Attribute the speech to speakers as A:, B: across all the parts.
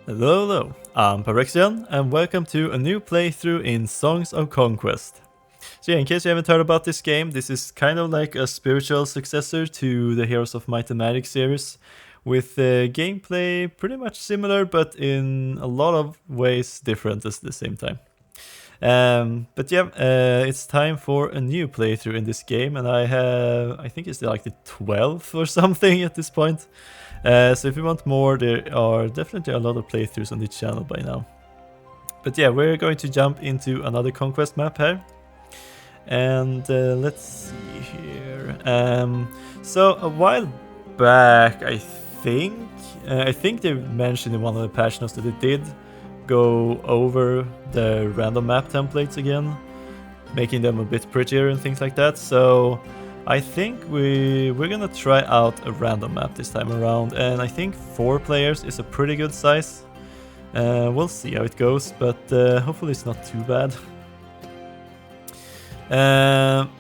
A: Hello, hello, I'm Parexian, and welcome to a new playthrough in Songs of Conquest. So yeah, in case you haven't heard about this game, this is kind of like a spiritual successor to the Heroes of Might and Magic series, with gameplay pretty much similar, but in a lot of ways different at the same time. But yeah, it's time for a new playthrough in this game, and I think it's like the 12th or something at this point. So if you want more, there are definitely a lot of playthroughs on this channel by now. But yeah, we're going to jump into another conquest map here. And let's see here. So a while back, I think they mentioned in one of the patch notes that they did go over the random map templates again, making them a bit prettier and things like that. So I think we're gonna try out a random map this time around, and I think 4 players is a pretty good size. We'll see how it goes, but hopefully it's not too bad.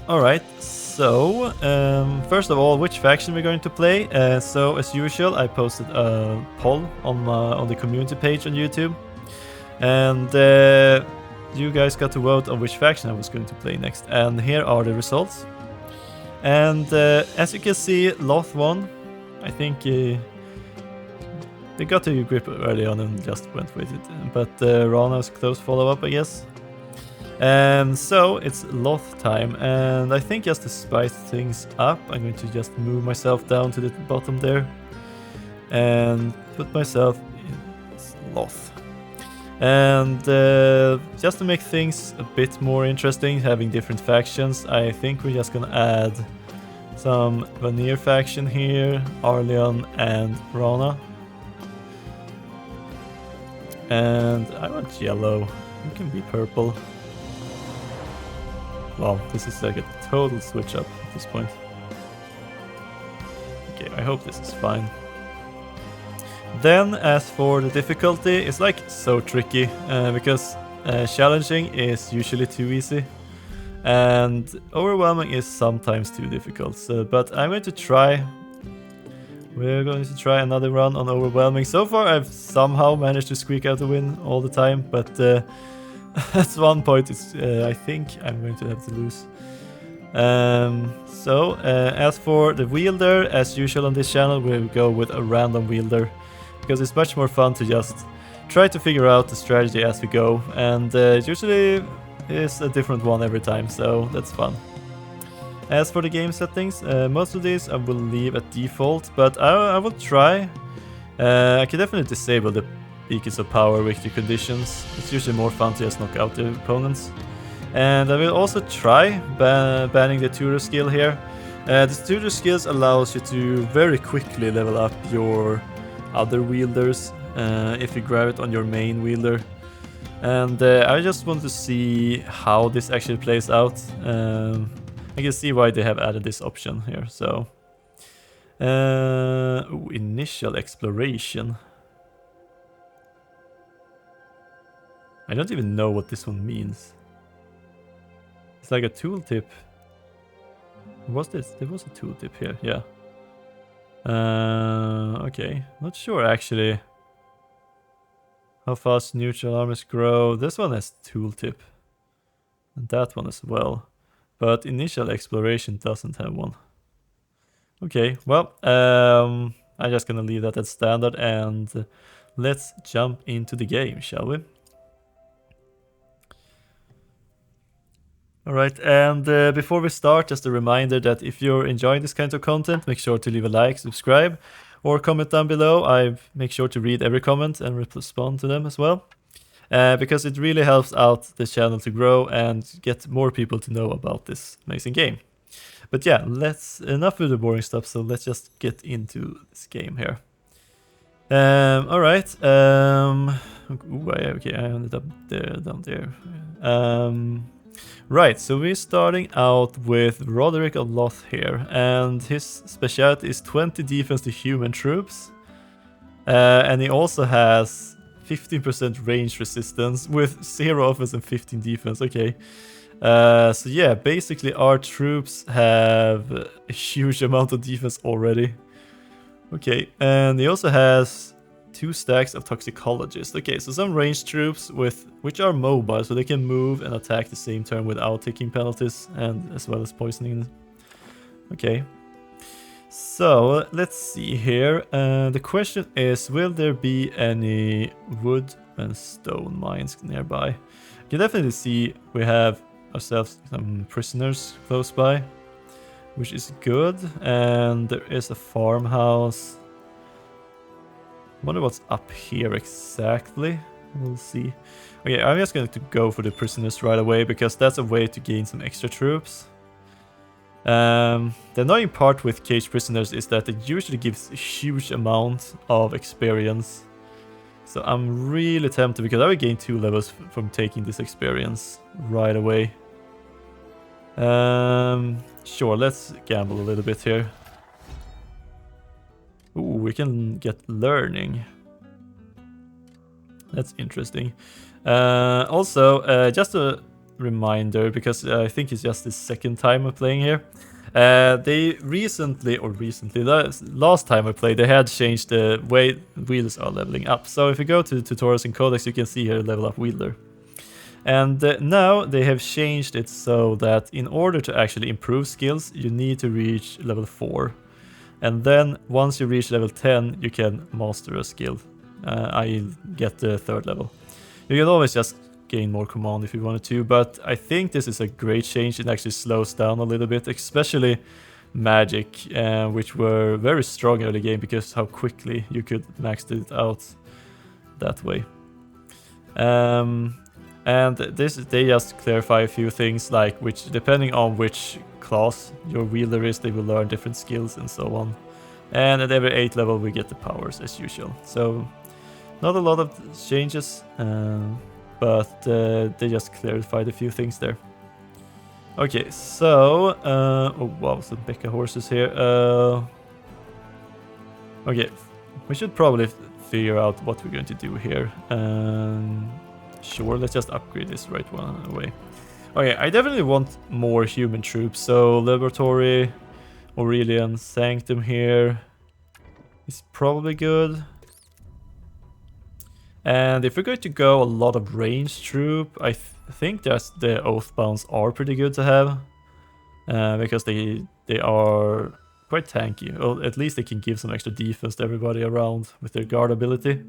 A: Alright, so first of all, which faction we're going to play. So as usual, I posted a poll on the community page on YouTube, and you guys got to vote on which faction I was going to play next, and here are the results. And as you can see, Loth won. I think they got a grip early on and just went with it. But Rana's close follow-up, I guess. So it's Loth time, and I think just to spice things up, I'm going to just move myself down to the bottom there and put myself in Loth. And just to make things a bit more interesting, having different factions, I think we're just gonna add some Vanir faction here, Arleon and Rana. And I want yellow, you can be purple. Wow, this is like a total switch up at this point. Okay, I hope this is fine. Then, as for the difficulty, it's like so tricky, because challenging is usually too easy, and overwhelming is sometimes too difficult. So, but I'm going to try. We're going to try another run on overwhelming. So far, I've somehow managed to squeak out a win all the time, but at one point, I think I'm going to have to lose. So, as for the wielder, as usual on this channel, we'll go with a random wielder, because it's much more fun to just try to figure out the strategy as we go, and usually is a different one every time, so that's fun. As for the game settings, most of these I will leave at default, but I will try. I can definitely disable the Beacons of Power victory conditions. It's usually more fun to just knock out the opponents. And I will also try banning the tutor skill here. The tutor skills allows you to very quickly level up your other wielders if you grab it on your main wielder. And I just want to see how this actually plays out. I can see why they have added this option here. So, initial exploration. I don't even know what this one means. It's like a tooltip. What's this? There was a tooltip here, yeah. Okay, not sure actually. How fast neutral armies grow. This one has tooltip. And that one as well. But initial exploration doesn't have one. Okay, well, I'm just gonna leave that as standard, and let's jump into the game, shall we? Alright, and before we start, just a reminder that if you're enjoying this kind of content, make sure to leave a like, subscribe, or comment down below. I make sure to read every comment and respond to them as well, because it really helps out the channel to grow and get more people to know about this amazing game. But yeah, enough with the boring stuff, so let's just get into this game here. Alright, okay, I ended up there, down there. Right, so we're starting out with Roderick of Loth here, and his specialty is 20 defense to human troops, and he also has 15% range resistance with 0 offense and 15 defense. Okay, so yeah, basically our troops have a huge amount of defense already. Okay, and he also has 2 stacks of toxicologists. Okay, so some ranged troops which are mobile, so they can move and attack the same turn without taking penalties, and as well as poisoning. Okay. So let's see here. The question is, will there be any wood and stone mines nearby? You can definitely see we have ourselves some prisoners close by, which is good, and there is a farmhouse. Wonder what's up here exactly. We'll see. Okay, I'm just going to go for the prisoners right away because that's a way to gain some extra troops. The annoying part with caged prisoners is that it usually gives a huge amount of experience. So I'm really tempted because I will gain 2 levels from taking this experience right away. Sure, let's gamble a little bit here. Ooh, we can get learning. That's interesting. Also, just a reminder, because I think it's just the second time I'm playing here. They last time I played, they had changed the way wielders are leveling up. So if you go to tutorials and codex, you can see here level up wielder. And now they have changed it so that in order to actually improve skills, you need to reach level 4. And then once you reach level 10, you can master a skill. I get the 3rd level. You can always just gain more command if you wanted to, but I think this is a great change. It actually slows down a little bit, especially magic, which were very strong early game because how quickly you could max it out that way. And they just clarify a few things, like which, depending on which class your wielder is, they will learn different skills and so on. And at every 8th level we get the powers as usual. So not a lot of changes, but they just clarified a few things there. Okay, so oh wow, some Becca horses here. Okay, we should probably figure out what we're going to do here. Sure, let's just upgrade this right one away. Okay, I definitely want more human troops, so Laboratory, Aurelian Sanctum here is probably good. And if we're going to go a lot of ranged troop, I think just the Oathbounds are pretty good to have. Because they are quite tanky. Well, at least they can give some extra defense to everybody around with their guard ability.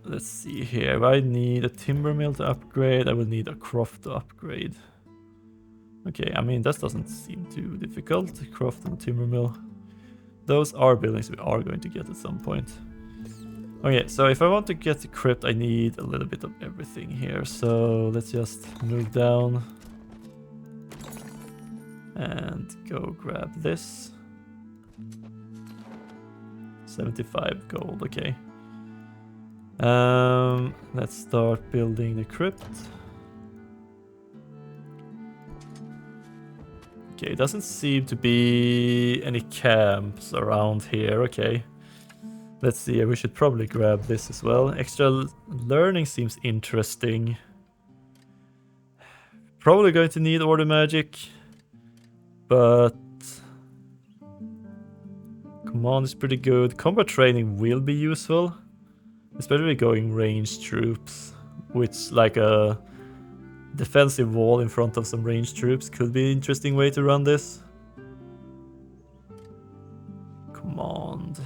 A: Let's see here. If I need a timber mill to upgrade, I will need a croft to upgrade. Okay, I mean, that doesn't seem too difficult. Croft and timber mill. Those are buildings we are going to get at some point. Okay, so if I want to get the crypt, I need a little bit of everything here. So let's just move down and go grab this. 75 gold, okay. Let's start building the crypt. Okay, it doesn't seem to be any camps around here, okay. Let's see, we should probably grab this as well. Extra learning seems interesting. Probably going to need order magic, but command is pretty good. Combat training will be useful, especially going ranged troops, which like a defensive wall in front of some ranged troops could be an interesting way to run this. Command.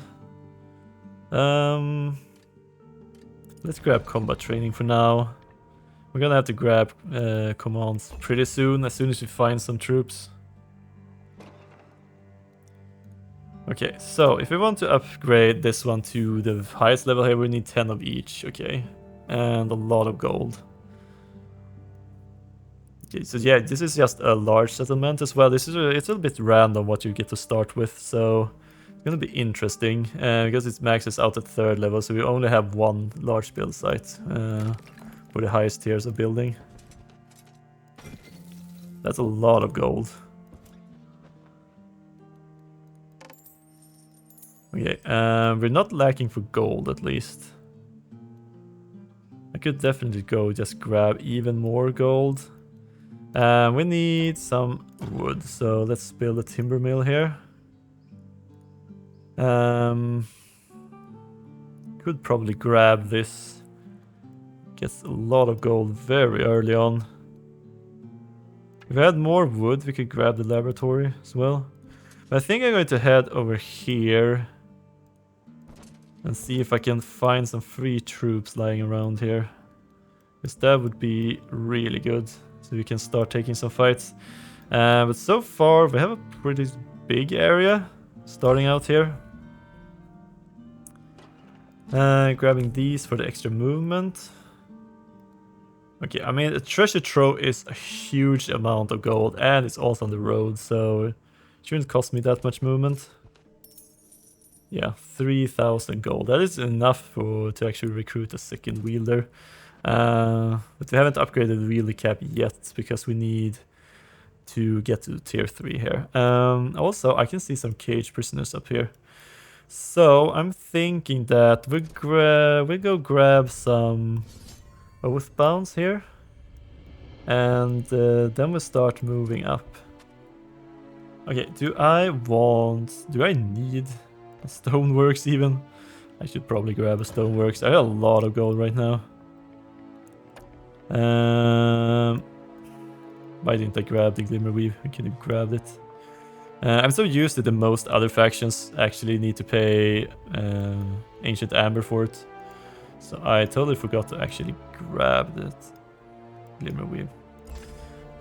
A: Let's grab combat training for now. We're gonna have to grab commands pretty soon, as we find some troops. Okay, so if we want to upgrade this one to the highest level here, we need 10 of each, okay. And a lot of gold. Okay, so yeah, this is just a large settlement as well. It's a little bit random what you get to start with, so it's gonna be interesting because it maxes out at 3rd level, so we only have 1 large build site for the highest tiers of building. That's a lot of gold. Okay, we're not lacking for gold at least. I could definitely go just grab even more gold. We need some wood, so let's build a timber mill here. Could probably grab this. Gets a lot of gold very early on. If we had more wood, we could grab the laboratory as well. But I think I'm going to head over here and see if I can find some free troops lying around here. Because that would be really good. So we can start taking some fights. But so far we have a pretty big area starting out here. Grabbing these for the extra movement. Okay, I mean, a treasure trove is a huge amount of gold and it's also on the road, so it shouldn't cost me that much movement. Yeah, 3,000 gold. That is enough to actually recruit a second wielder. But we haven't upgraded the wielder cap yet because we need to get to tier 3 here. Also, I can see some cage prisoners up here. So I'm thinking that we'll go grab some oathbounds here. And then we'll start moving up. Okay, do I need a stoneworks even? I should probably grab a stoneworks. I have a lot of gold right now. Why didn't I grab the glimmer weave? I could have grabbed it. I'm so used to the most other factions actually need to pay ancient amber for it. So I totally forgot to actually grab that glimmer weave.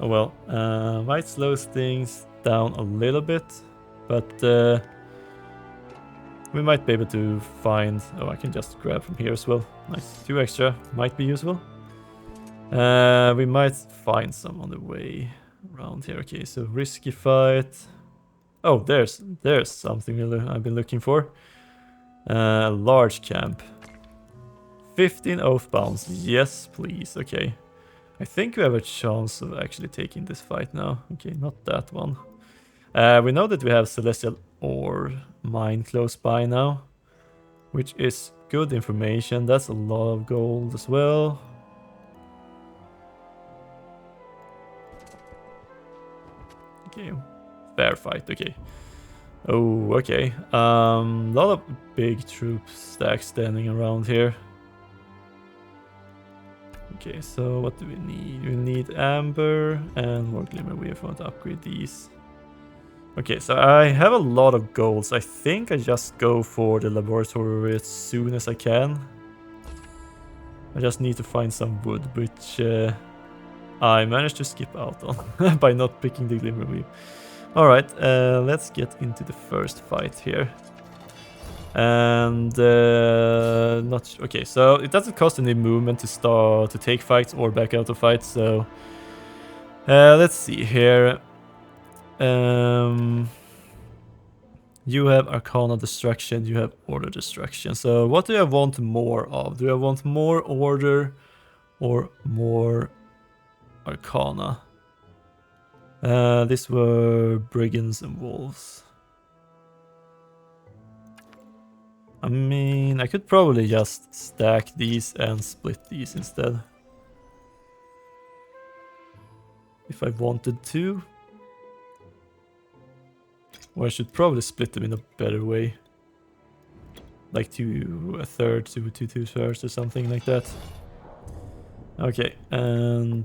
A: Oh well, might slow things down a little bit, but we might be able to find... Oh, I can just grab from here as well. Nice, 2 extra might be useful. We might find some on the way around here. Okay, so risky fight. Oh, there's something I've been looking for. Large camp. 15 oathbounds. Yes, please. Okay. I think we have a chance of actually taking this fight now. Okay, not that one. We know that we have celestial ore mine close by now, which is good information. That's a lot of gold as well. Okay, fair fight. Okay. Oh, okay. Lot of big troop stacks standing around here. Okay, so what do we need? We need amber and more glimmer. We want to upgrade these. Okay, so I have a lot of golds. I think I just go for the laboratory as soon as I can. I just need to find some wood, which I managed to skip out on by not picking the glimmer weave. Alright, let's get into the first fight here. And okay, so it doesn't cost any movement to take fights or back out of fights, so let's see here. You have Arcana Destruction, you have Order Destruction. So what do I want more of? Do I want more Order or more Arcana? These were Brigands and Wolves. I mean, I could probably just stack these and split these instead. If I wanted to. Or I should probably split them in a better way. Like 2 1/3 to 2 2/3 or something like that. Okay, and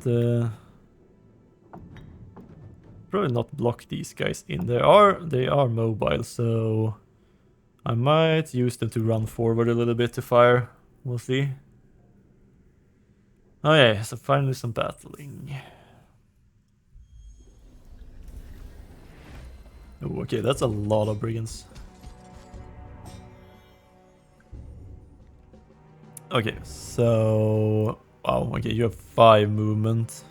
A: probably not block these guys in there. They are mobile, so I might use them to run forward a little bit to fire. We'll see. Oh yeah, so finally some battling. Oh, okay, that's a lot of brigands. Okay, so... Wow, okay, you have 5 movement.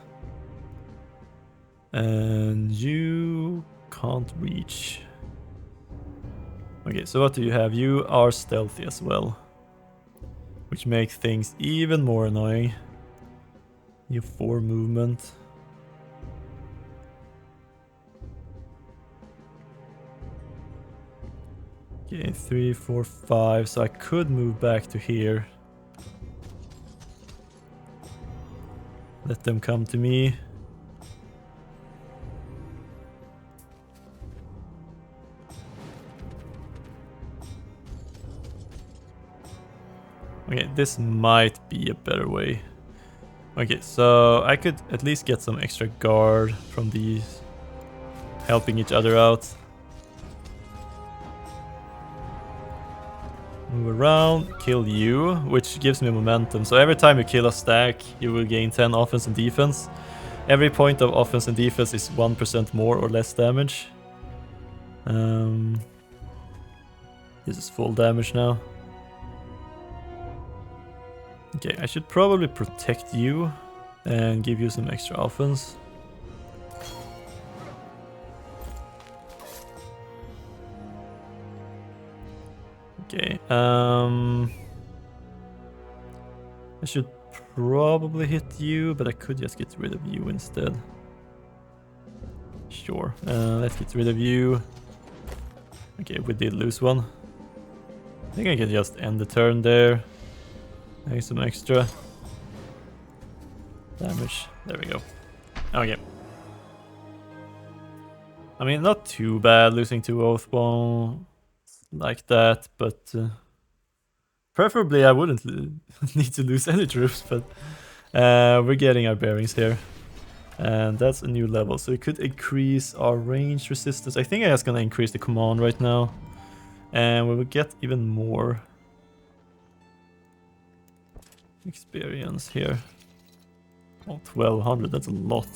A: And you can't reach. Okay, so what do you have? You are stealthy as well. Which makes things even more annoying. You have 4 movement. Okay, 3, 4, 5. So I could move back to here. Let them come to me. Okay, this might be a better way. Okay, so I could at least get some extra guard from these, helping each other out. Move around, kill you, which gives me momentum. So every time you kill a stack, you will gain 10 offense and defense. Every point of offense and defense is 1% more or less damage. This is full damage now. Okay, I should probably protect you and give you some extra offense. Okay, I should probably hit you, but I could just get rid of you instead. Sure, let's get rid of you. Okay, we did lose one. I think I can just end the turn there. Make some extra damage. There we go. Okay. I mean, not too bad losing 2 Oathbones like that, but preferably I wouldn't need to lose any troops, but we're getting our bearings here. And that's a new level, so it could increase our range resistance. I think I'm just gonna increase the command right now. And we will get even more experience here. Oh, 1200, that's a lot.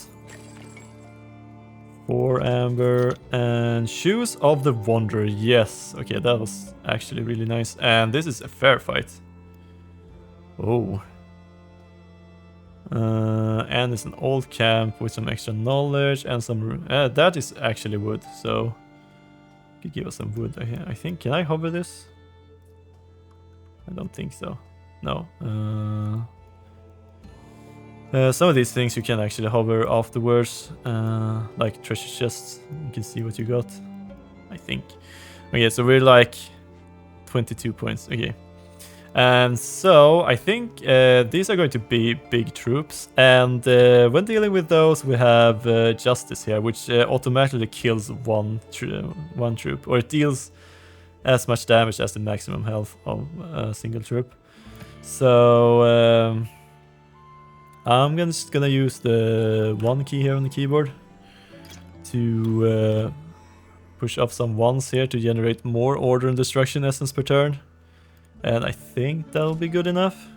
A: 4 amber and Shoes of the Wanderer. Yes, okay, that was actually really nice. And this is a fair fight. Oh. And it's an old camp with some extra knowledge and some... that is actually wood, so... Could give us some wood, I think. Can I hover this? I don't think so. No. Some of these things you can actually hover afterwards, like treasure chests. You can see what you got, I think. Okay, so we're like 22 points. Okay. And so I think these are going to be big troops. And when dealing with those, we have Justice here, which automatically kills one troop, or it deals as much damage as the maximum health of a single troop. So I'm just gonna use the 1 key here on the keyboard to push up some 1s here to generate more order and destruction essence per turn. And I think that'll be good enough.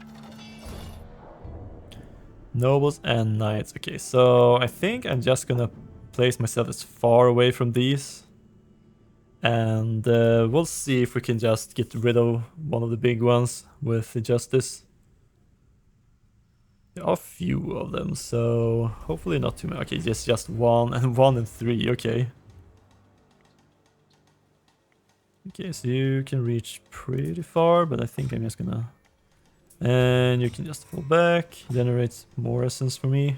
A: Nobles and knights. Okay, so I think I'm just gonna place myself as far away from these. And we'll see if we can just get rid of one of the big ones with the justice. There are a few of them, so hopefully not too many. Okay, just 1 and 1 and 3, okay. Okay, so you can reach pretty far, but I think I'm just gonna... And you can just fall back, generate more essence for me.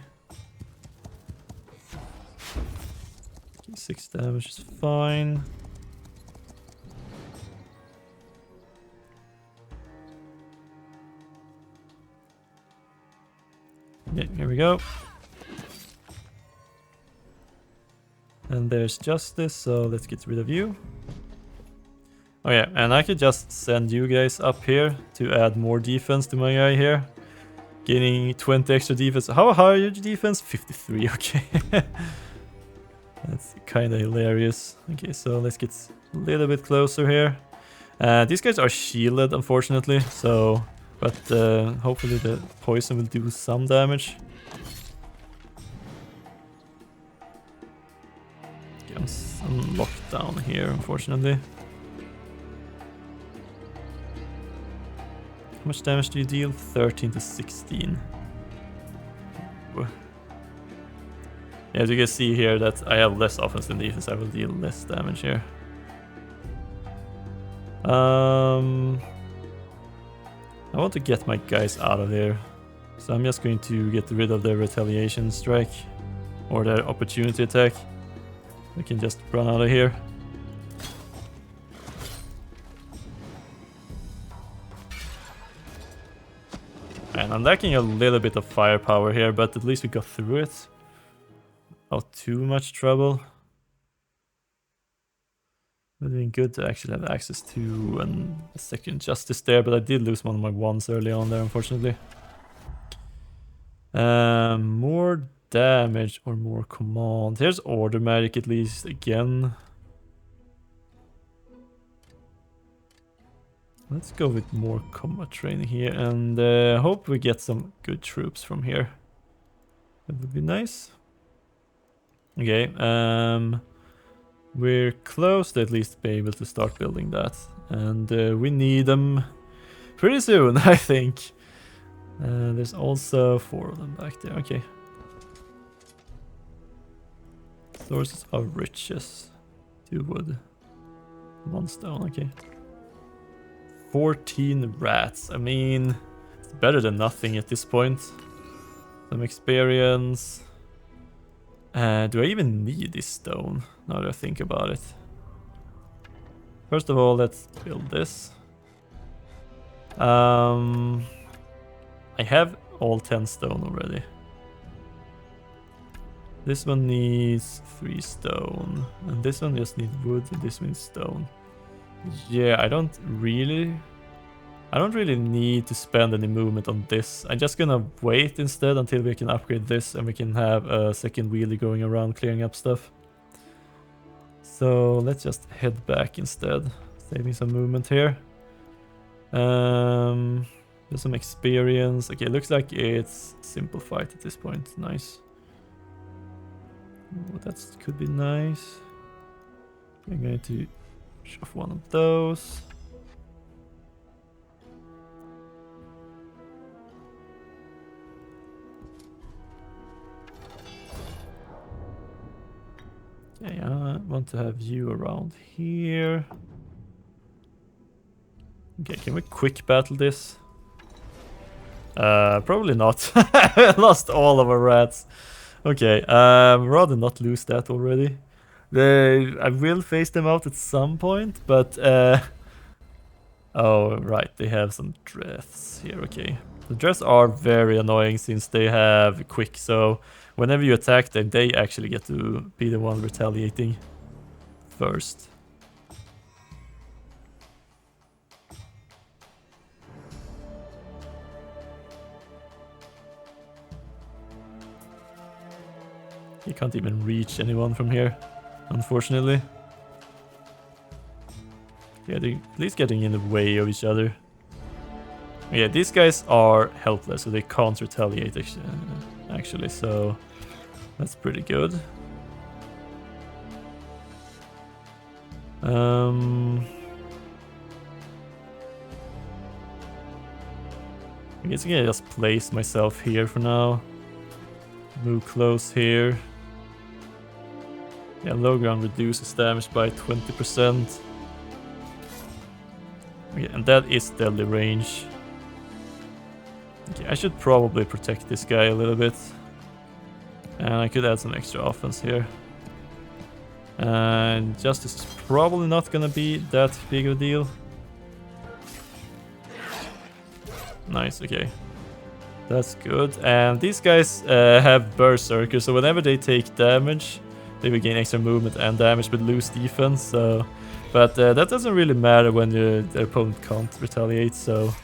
A: Okay, 6 damage is fine. Yeah, here we go. And there's justice, so let's get rid of you. Oh yeah, and I could just send you guys up here to add more defense to my guy here. Gaining 20 extra defense. How high are your defense? 53, okay. That's kind of hilarious. Okay, so let's get a little bit closer here. These guys are shielded, unfortunately, so... But hopefully the poison will do some damage. Okay, I'm locked down here, unfortunately. How much damage do you deal? 13 to 16. Ooh. Yeah, as you can see here that I have less offense than defense, I will deal less damage here. I want to get my guys out of here. So I'm just going to get rid of their retaliation strike. Or their opportunity attack. We can just run out of here. And I'm lacking a little bit of firepower here, but at least we got through it. Not too much trouble. It would have been good to actually have access to a second justice there, but I did lose one of my wands early on there, unfortunately. More damage or more command. Here's order magic at least again. Let's go with more combat training here and hope we get some good troops from here. That would be nice. Okay, we're close to at least be able to start building that. And we need them pretty soon, I think. There's also 4 of them back there, okay. Sources of riches. 2 wood. 1 stone, okay. 14 rats, I mean, it's better than nothing at this point. Some experience. Do I even need this stone, now that I think about it? First of all, let's build this. I have all 10 stone already. This one needs 3 stone, and this one just needs wood, and this one needs stone. Yeah, I don't really need to spend any movement on this. I'm just gonna wait instead until we can upgrade this and we can have a second wielder going around clearing up stuff. So let's just head back instead, saving some movement here. There's some experience. Okay, looks like it's simple fight at this point. Nice. Oh, that could be nice. I'm going to shove one of those. Okay, I want to have you around here. Okay, can we quick battle this? Probably not. Lost all of our rats. Okay, rather not lose that already. I will face them out at some point, but oh right, they have some dress here. Okay, the dress are very annoying since they have quick. So whenever you attack them, they actually get to be the one retaliating first. You can't even reach anyone from here, unfortunately. Yeah, they're at least getting in the way of each other. Yeah, these guys are helpless, so they can't retaliate actually, so that's pretty good. I guess I can just place myself here for now. Move close here. Yeah, low ground reduces damage by 20%. Okay, and that is deadly range. Okay, I should probably protect this guy a little bit. And I could add some extra offense here. And justice is probably not gonna be that big of a deal. Nice, okay. That's good. And these guys have berserker, so whenever they take damage, they will gain extra movement and damage but lose defense. So, but that doesn't really matter when their opponent can't retaliate, so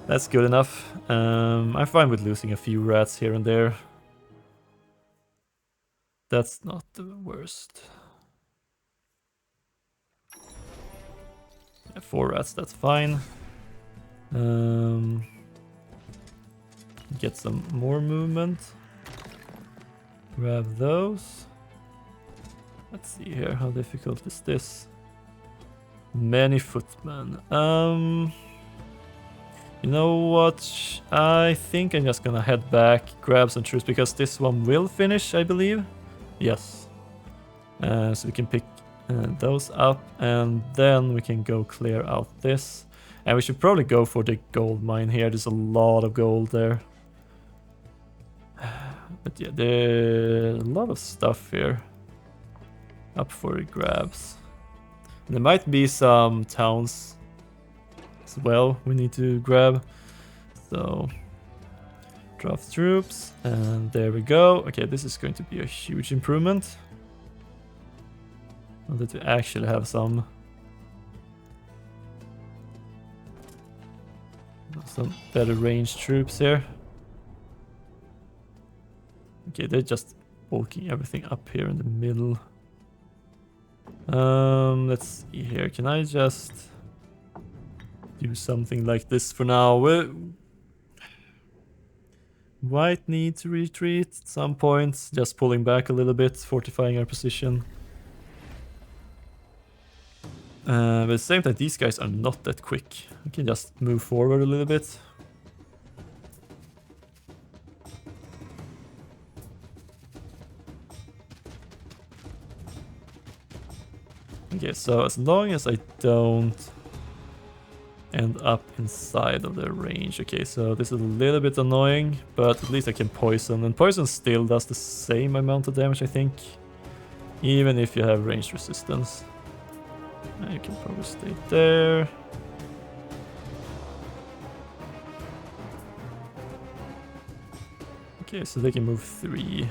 A: that's good enough. I'm fine with losing a few rats here and there. That's not the worst. Yeah, 4 rats, that's fine. Get some more movement. Grab those. Let's see here, how difficult is this? Many footmen. You know what? I think I'm just gonna head back, grab some troops, because this one will finish, I believe. Yes. So we can pick those up, and then we can go clear out this. And we should probably go for the gold mine here. There's a lot of gold there. But yeah, there's a lot of stuff here up for grabs. And there might be some towns as well we need to grab. So draft troops, and there we go. Okay, this is going to be a huge improvement. Now that we actually have some better ranged troops here. Okay, they're just bulking everything up here in the middle. Let's see here. Can I just do something like this for now? We might need to retreat at some point. Just pulling back a little bit, fortifying our position. But at the same time, these guys are not that quick. We can just move forward a little bit. Okay, so as long as I don't end up inside of the range. Okay, so this is a little bit annoying, but at least I can poison. And poison still does the same amount of damage, I think. Even if you have range resistance. You can probably stay there. Okay, so they can move 3.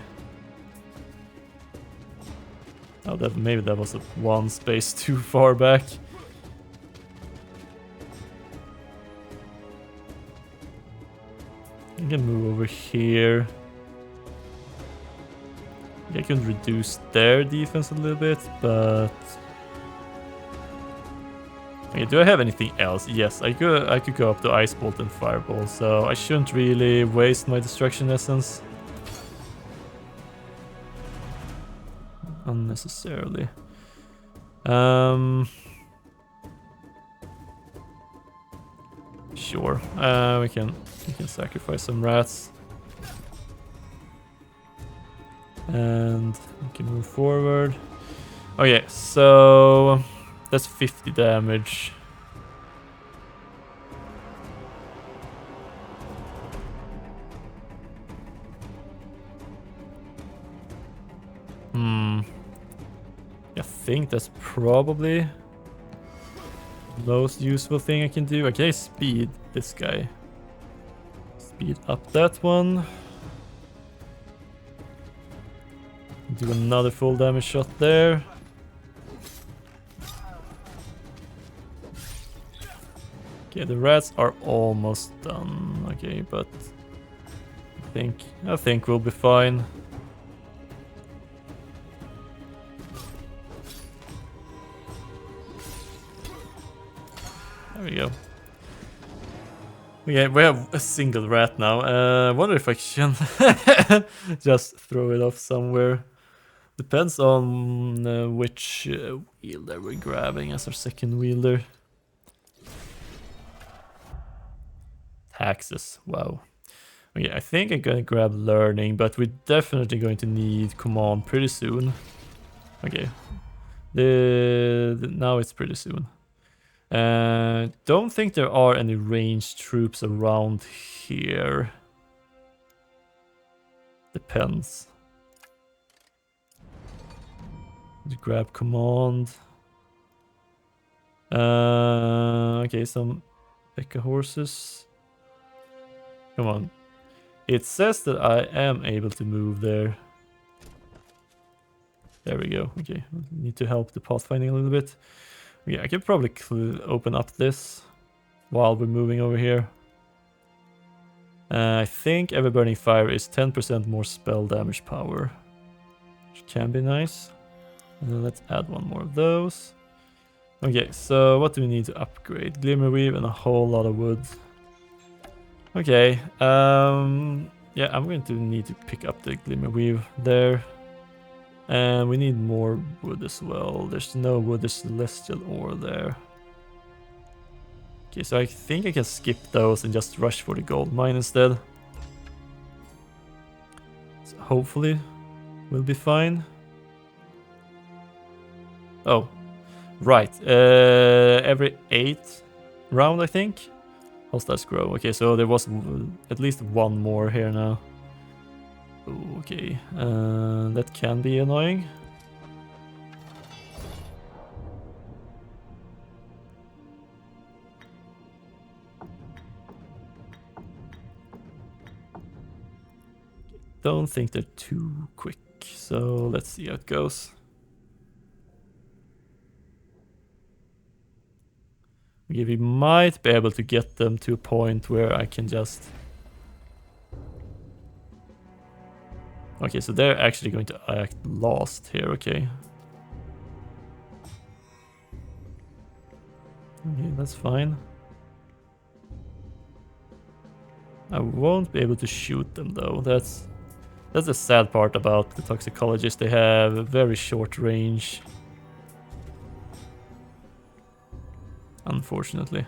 A: Oh, maybe that was one space too far back. I can move over here. I can reduce their defense a little bit, but... Okay, do I have anything else? Yes, I could go up to Ice Bolt and Fireball, so I shouldn't really waste my Destruction Essence unnecessarily. Sure, we can sacrifice some rats. And we can move forward. Okay, so that's 50 damage. I think that's probably the most useful thing I can do. Okay, speed this guy. Speed up that one. Do another full damage shot there. Okay, the rats are almost done. Okay, but I think we'll be fine. There we go. Okay, we have a single rat now. I wonder if I can just throw it off somewhere. Depends on which wielder we're grabbing as our second wielder. Taxes, wow. Okay, I think I'm gonna grab learning, but we're definitely going to need command pretty soon. Okay, now it's pretty soon. Don't think there are any ranged troops around here. Depends. Grab command. Okay, some Becca horses. Come on. It says that I am able to move there. There we go. Okay, need to help the pathfinding a little bit. Yeah, I can probably open up this while we're moving over here. I think every burning fire is 10% more spell damage power, which can be nice. And then let's add one more of those. Okay, so what do we need to upgrade? Glimmer weave and a whole lot of wood. Okay, yeah, I'm going to need to pick up the glimmer weave there. And we need more wood as well. There's no wood, there's celestial ore there. Okay, so I think I can skip those and just rush for the gold mine instead. So hopefully we'll be fine. Oh, right. Every 8 round, I think. Hostiles grow. Okay, so there was at least one more here now. Okay, that can be annoying. Don't think they're too quick, so let's see how it goes. Okay, we might be able to get them to a point where I can just... Okay, so they're actually going to act lost here, okay. Okay, that's fine. I won't be able to shoot them though. That's the sad part about the toxicologists. They have a very short range. Unfortunately.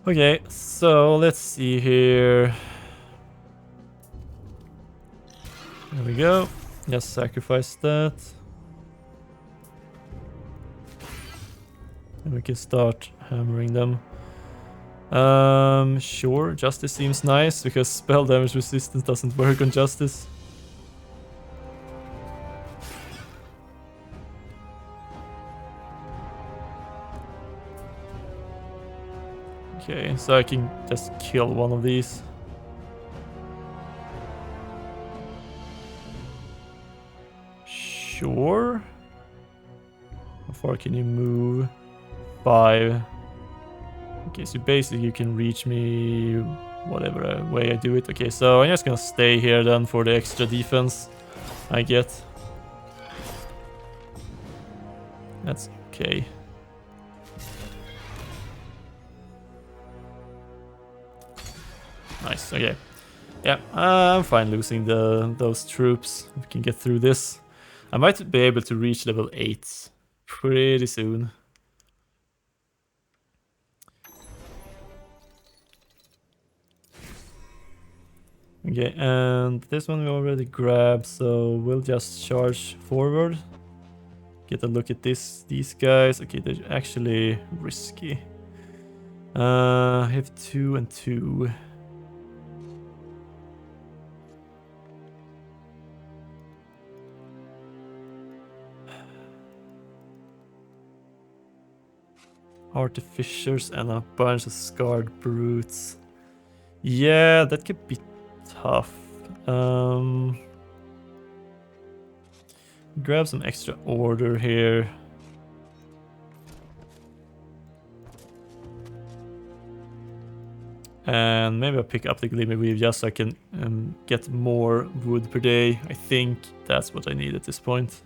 A: Okay, so let's see here. There we go. Just sacrifice that. And we can start hammering them. Sure, Justice seems nice, because spell damage resistance doesn't work on Justice. Okay, so I can just kill one of these. Sure. How far can you move? 5. Okay, so basically you can reach me whatever way I do it. Okay, so I'm just gonna stay here then for the extra defense I get. That's okay. Nice, okay. Yeah, I'm fine losing those troops. We can get through this. I might be able to reach level 8 pretty soon. Okay, and this one we already grabbed, so we'll just charge forward. Get a look at these guys. Okay, they're actually risky. I have 2 and 2. Artificers and a bunch of scarred brutes. Yeah, that could be tough. Grab some extra order here. And maybe I'll pick up the Glimmer Weave just so I can get more wood per day. I think that's what I need at this point.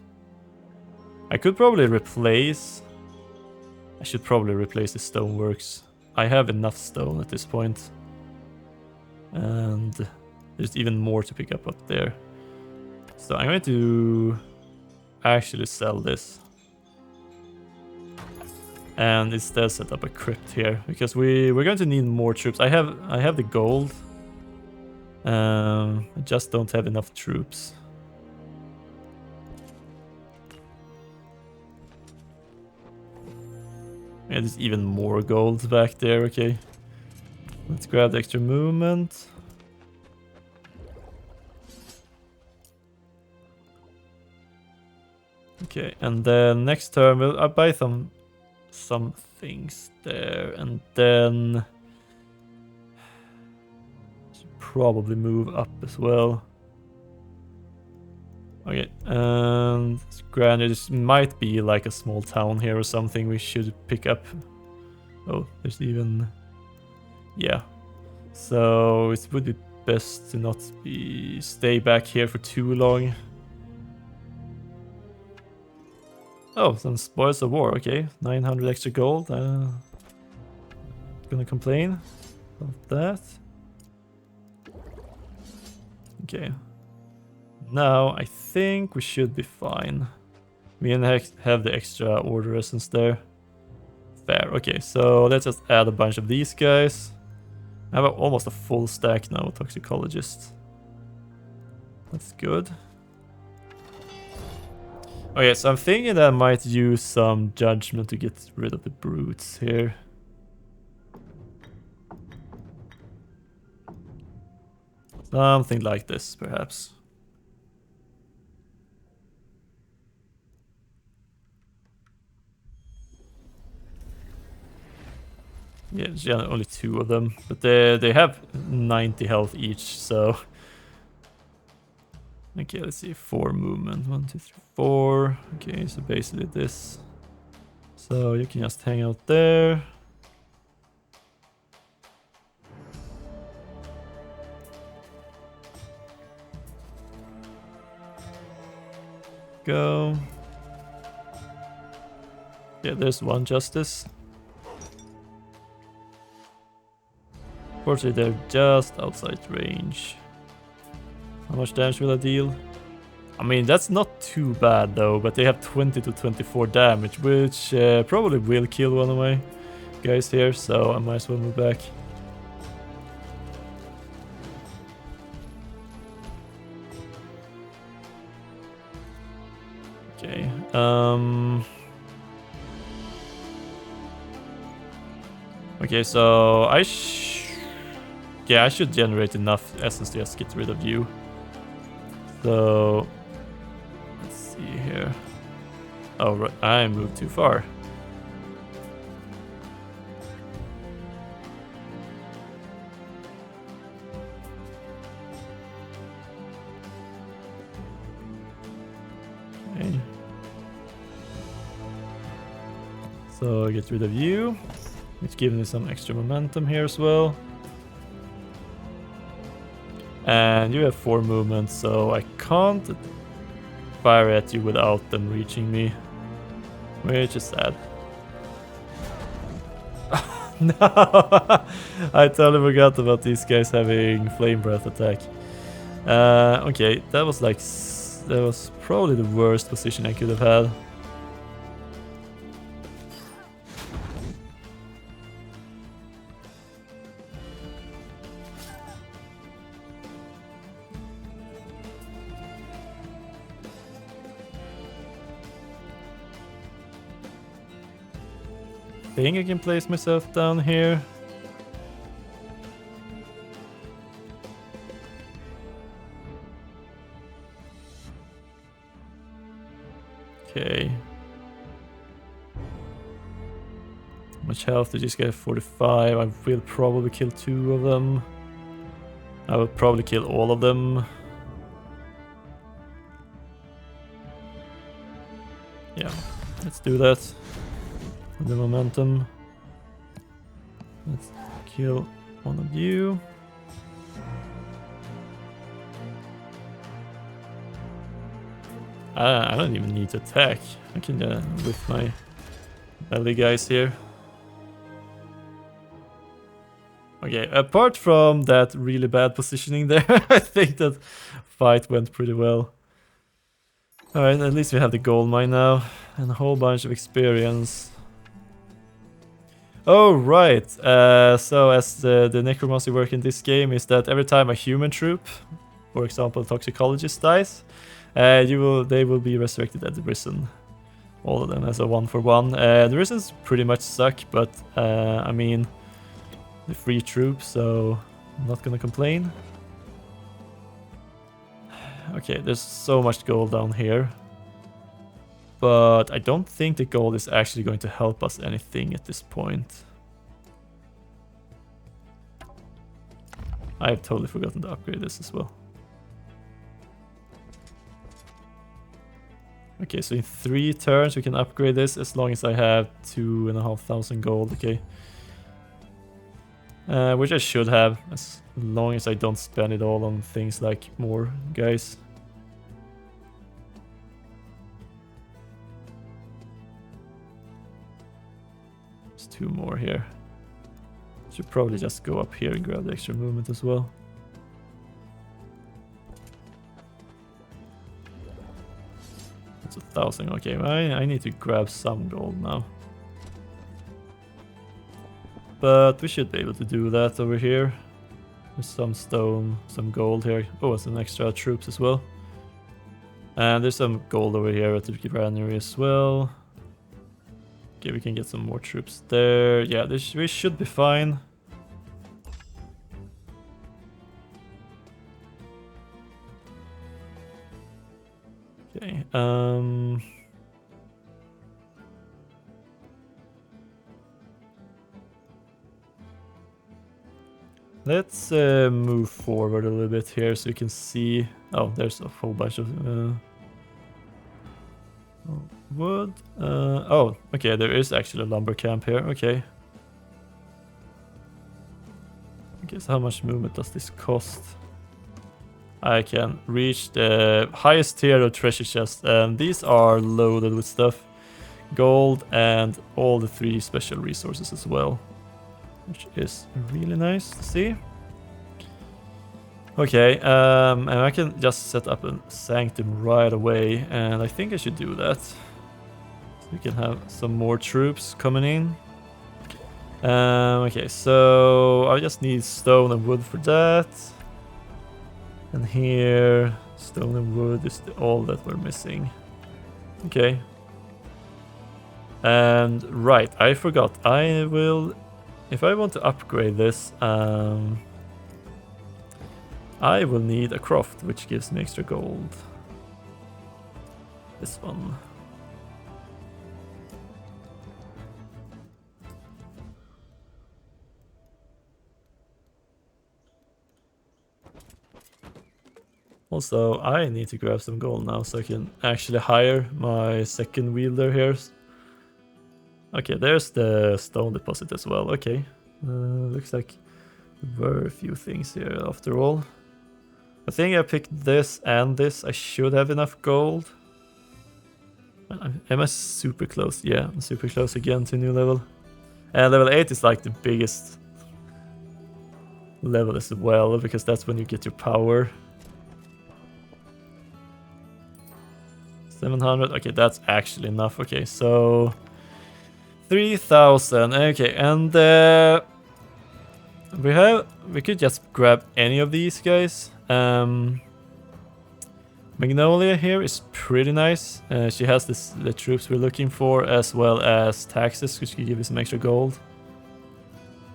A: I could probably replace... I should probably replace the stoneworks. I have enough stone at this point. And there's even more to pick up there. So I'm going to actually sell this. And instead set up a crypt here, because we're going to need more troops. I have the gold. I just don't have enough troops. Yeah, there's even more gold back there, okay. Let's grab the extra movement. Okay, and then next turn I'll buy some things there, and then should probably move up as well. Okay, and granted, this might be like a small town here or something we should pick up. Oh, there's even... Yeah. So it would be best to not stay back here for too long. Oh, some spoils of war, okay. 900 extra gold. Gonna complain about that. Okay. Now I think we should be fine. We can have the extra order essence there. Fair, okay, so let's just add a bunch of these guys. I have almost a full stack now of toxicologists. That's good. Okay, so I'm thinking that I might use some judgment to get rid of the brutes here. Something like this, perhaps. Yeah, there's only 2 of them, but they have 90 health each, so Okay, let's see, 4 movement. 1, 2, 3, 4. Okay, so basically this. So you can just hang out there. Go. Yeah, there's 1 justice. Fortunately, they're just outside range. How much damage will I deal? I mean, that's not too bad though, but they have 20 to 24 damage, which probably will kill one of my guys here, so I might as well move back. Okay, okay, so I should generate enough essence to just get rid of you. So let's see here. Oh, right, I moved too far. Okay. So get rid of you, which gives me some extra momentum here as well. And you have 4 movements, so I can't fire at you without them reaching me, which is sad. No, I totally forgot about these guys having flame breath attack. Okay, that was probably the worst position I could have had. I think I can place myself down here. Okay. How much health did this guy have? 45. I will probably kill 2 of them. I will probably kill all of them. Yeah, let's do that. The momentum. Let's kill one of you. I don't even need to attack. I can with my belly guys here. Okay, apart from that really bad positioning there, I think that fight went pretty well. Alright, at least we have the gold mine now and a whole bunch of experience. Oh, right. So as the necromancy work in this game is that every time a human troop, for example, toxicologist dies, they will be resurrected at the prison. All of them as a 1-for-1. The prisons pretty much suck, but I mean, the free troops, so I'm not gonna complain. Okay, there's so much gold down here. But I don't think the gold is actually going to help us anything at this point. I've totally forgotten to upgrade this as well. Okay, so in 3 turns we can upgrade this as long as I have 2,500 gold, okay. Which I should have, as long as I don't spend it all on things like more guys. There's 2 more here. Should probably just go up here and grab the extra movement as well. That's 1,000, okay, I need to grab some gold now. But we should be able to do that over here. There's some stone, some gold here. Oh, some extra troops as well. And there's some gold over here at the granary as well. Okay, we can get some more troops there. Yeah, we should be fine. Okay, Let's move forward a little bit here so you can see. Oh, there's a whole bunch of wood. Oh, okay, there is actually a lumber camp here. Okay. I guess how much movement does this cost? I can reach the highest tier of treasure chest, and these are loaded with stuff. Gold and all the 3 special resources as well, which is really nice to see. Okay, and I can just set up a sanctum right away, and I think I should do that. So we can have some more troops coming in. Okay, so I just need stone and wood for that. And here, stone and wood is all that we're missing. Okay. And right, I forgot. I will, if I want to upgrade this, I will need a croft, which gives me extra gold. This one. Also, I need to grab some gold now so I can actually hire my second wielder here. Okay, there's the stone deposit as well. Okay, looks like there were a few things here after all. I think I picked this and this. I should have enough gold. Am I super close? Yeah, I'm super close again to new level. And level 8 is like the biggest level as well, because that's when you get your power. 700, okay, that's actually enough. Okay, so 3,000. Okay, and we could just grab any of these guys. Magnolia here is pretty nice. She has the troops we're looking for, as well as taxes, which could give you some extra gold.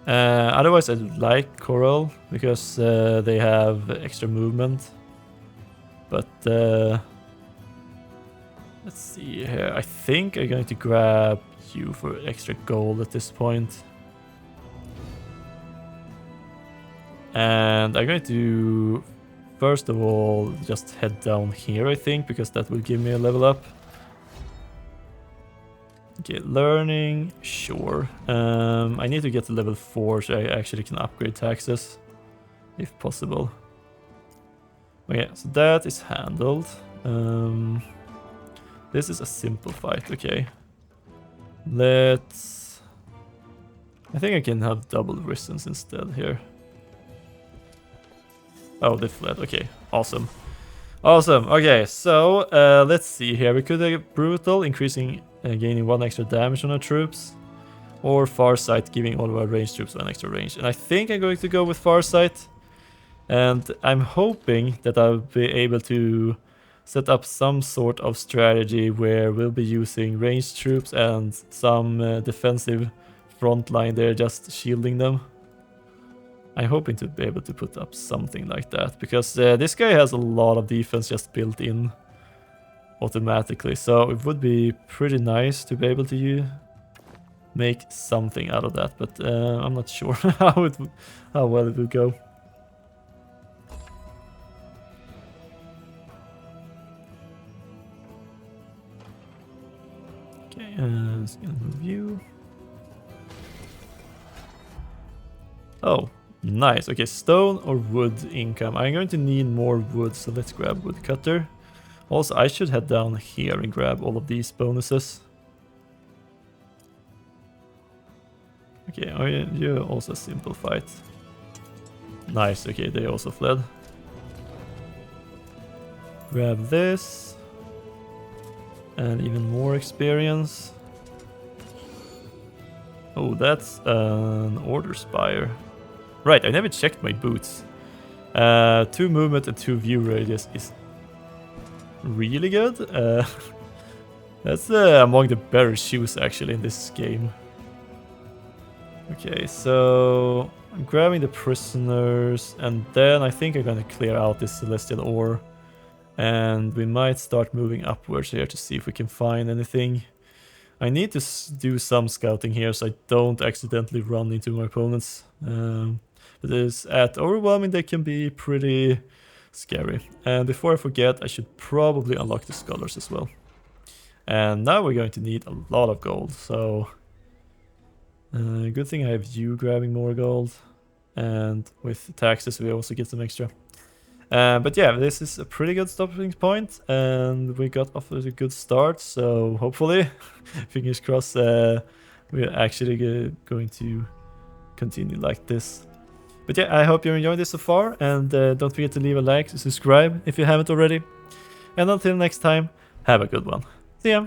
A: Otherwise, I like Coral because they have extra movement. But let's see here. I think I'm going to grab you for extra gold at this point. And I'm going to, first of all, just head down here, I think, because that will give me a level up. Okay, learning, sure. I need to get to level 4 so I actually can upgrade taxes, if possible. Okay, so that is handled. This is a simple fight, okay. Let's... I think I can have double resistance instead here. Oh, they fled. Okay, awesome. Awesome. Okay, so let's see here. We could have brutal, increasing, gaining 1 extra damage on our troops, or farsight, giving all of our ranged troops 1 extra range. And I think I'm going to go with farsight, and I'm hoping that I'll be able to set up some sort of strategy where we'll be using ranged troops and some defensive front line there, just shielding them. I'm hoping to be able to put up something like that, because this guy has a lot of defense just built in automatically, so it would be pretty nice to be able to make something out of that, but I'm not sure how well it will go. Okay, just gonna move you. Oh, nice. Okay, stone or wood income. I'm going to need more wood, so let's grab woodcutter. Also, I should head down here and grab all of these bonuses. Okay, oh, you also simple fight. Nice, okay, they also fled. Grab this. And even more experience. Oh, that's an order spire. Right, I never checked my boots. 2 movement and 2 view radius is really good. That's among the better shoes actually in this game. Okay, so I'm grabbing the prisoners, and then I think I'm gonna clear out this celestial ore. And we might start moving upwards here to see if we can find anything. I need to do some scouting here so I don't accidentally run into my opponents. But at overwhelming, they can be pretty scary. And before I forget, I should probably unlock the scholars as well. And now we're going to need a lot of gold, so good thing I have you grabbing more gold, and with taxes we also get some extra. But yeah, this is a pretty good stopping point, and we got off with a good start, so hopefully, fingers crossed, we're actually going to continue like this. But yeah, I hope you're enjoying this so far, and don't forget to leave a like, subscribe if you haven't already. And until next time, have a good one. See ya!